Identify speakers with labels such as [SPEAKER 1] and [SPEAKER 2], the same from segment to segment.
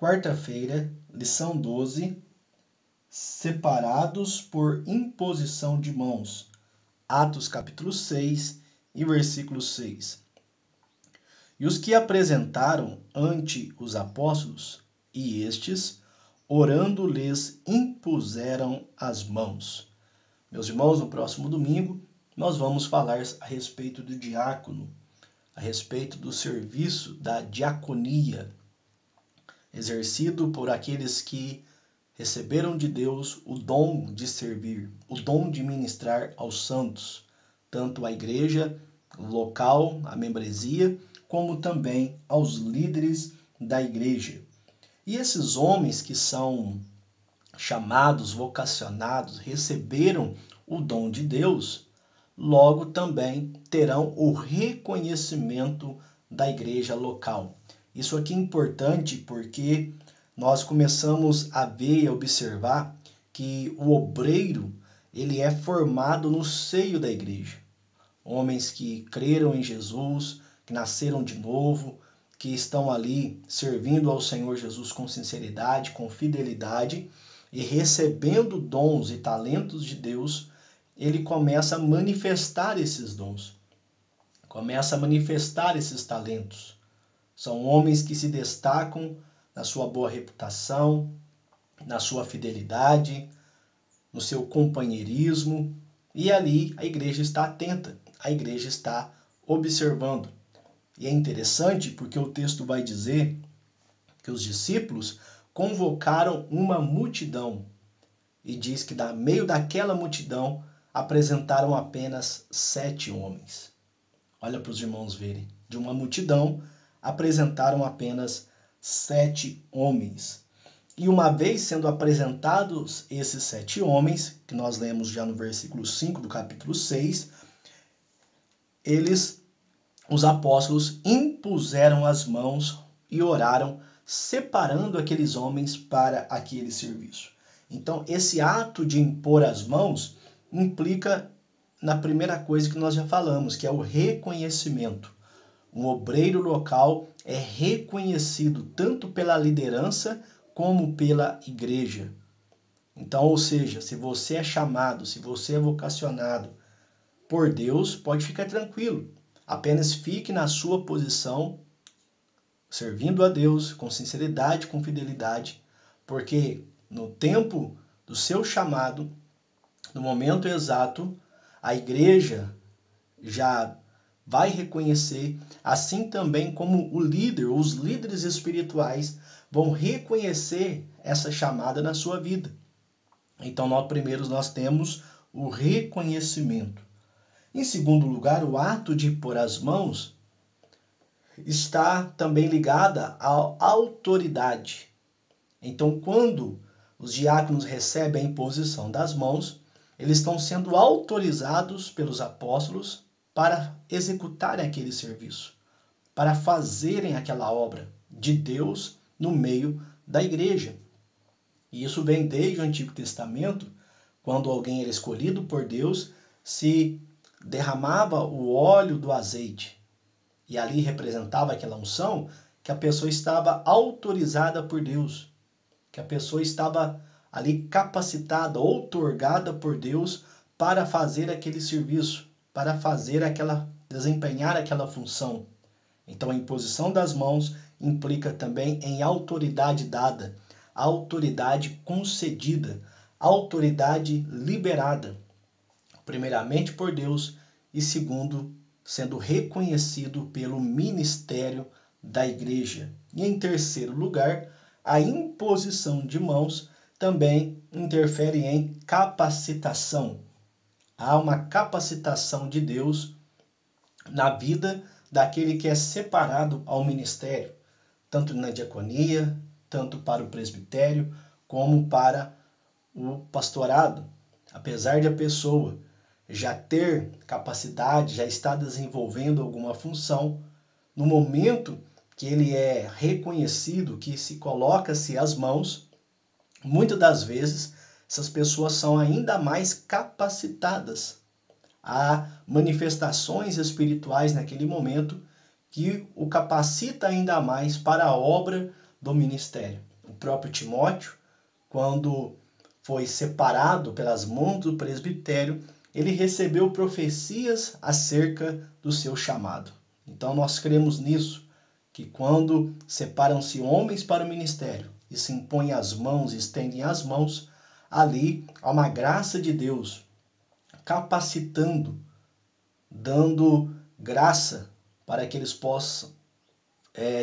[SPEAKER 1] Quarta-feira, lição 12, separados por imposição de mãos. Atos capítulo 6 e versículo 6. E os que apresentaram ante os apóstolos, e estes, orando, lhes impuseram as mãos. Meus irmãos, no próximo domingo, nós vamos falar a respeito do diácono, a respeito do serviço da diaconia, exercido por aqueles que receberam de Deus o dom de servir, o dom de ministrar aos santos, tanto à igreja local, à membresia, como também aos líderes da igreja. E esses homens que são chamados, vocacionados, receberam o dom de Deus, logo também terão o reconhecimento da igreja local. Isso aqui é importante porque nós começamos a ver e a observar que o obreiro ele é formado no seio da igreja. Homens que creram em Jesus, que nasceram de novo, que estão ali servindo ao Senhor Jesus com sinceridade, com fidelidade e recebendo dons e talentos de Deus, ele começa a manifestar esses dons, começa a manifestar esses talentos. São homens que se destacam na sua boa reputação, na sua fidelidade, no seu companheirismo, e ali a igreja está atenta, a igreja está observando. E é interessante porque o texto vai dizer que os discípulos convocaram uma multidão e diz que no meio daquela multidão apresentaram apenas 7 homens. Olha para os irmãos verem. De uma multidão apresentaram apenas 7 homens. E uma vez sendo apresentados esses 7 homens, que nós lemos já no versículo 5 do capítulo 6, os apóstolos impuseram as mãos e oraram, separando aqueles homens para aquele serviço. Então, esse ato de impor as mãos implica na primeira coisa que nós já falamos, que é o reconhecimento. Um obreiro local é reconhecido tanto pela liderança como pela igreja. Então, ou seja, se você é chamado, se você é vocacionado por Deus, pode ficar tranquilo. Apenas fique na sua posição, servindo a Deus com sinceridade, com fidelidade, porque no tempo do seu chamado, no momento exato, a igreja já vai reconhecer, assim também como o líder, os líderes espirituais vão reconhecer essa chamada na sua vida. Então, nós temos o reconhecimento. Em segundo lugar, o ato de pôr as mãos está também ligada à autoridade. Então, quando os diáconos recebem a imposição das mãos, eles estão sendo autorizados pelos apóstolos para executarem aquele serviço, para fazerem aquela obra de Deus no meio da igreja. E isso vem desde o Antigo Testamento, quando alguém era escolhido por Deus, se derramava o óleo do azeite. E ali representava aquela unção que a pessoa estava autorizada por Deus, que a pessoa estava ali capacitada, outorgada por Deus para fazer aquele serviço, para desempenhar aquela função. Então a imposição das mãos implica também em autoridade dada, autoridade concedida, autoridade liberada, primeiramente por Deus e segundo, sendo reconhecido pelo ministério da igreja. E em terceiro lugar, a imposição de mãos também interfere em capacitação. Há uma capacitação de Deus na vida daquele que é separado ao ministério, tanto na diaconia, tanto para o presbitério, como para o pastorado. Apesar de a pessoa já ter capacidade, já está desenvolvendo alguma função, no momento que ele é reconhecido, que se coloca-se as mãos, muitas das vezes essas pessoas são ainda mais capacitadas. Há manifestações espirituais naquele momento que o capacita ainda mais para a obra do ministério. próprio Timóteo, quando foi separado pelas mãos do presbitério, ele recebeu profecias acerca do seu chamado. Então nós cremos nisso, que quando separam-se homens para o ministério e se impõem as mãos e estendem as mãos, ali há uma graça de Deus capacitando, dando graça para que eles possam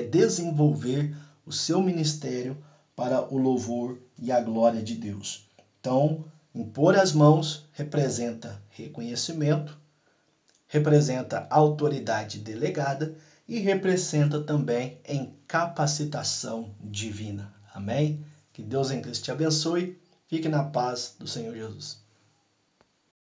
[SPEAKER 1] desenvolver o seu ministério para o louvor e a glória de Deus. Então, impor as mãos representa reconhecimento, representa autoridade delegada e representa também em capacitação divina. Amém? Que Deus em Cristo te abençoe. Fique na paz do Senhor Jesus.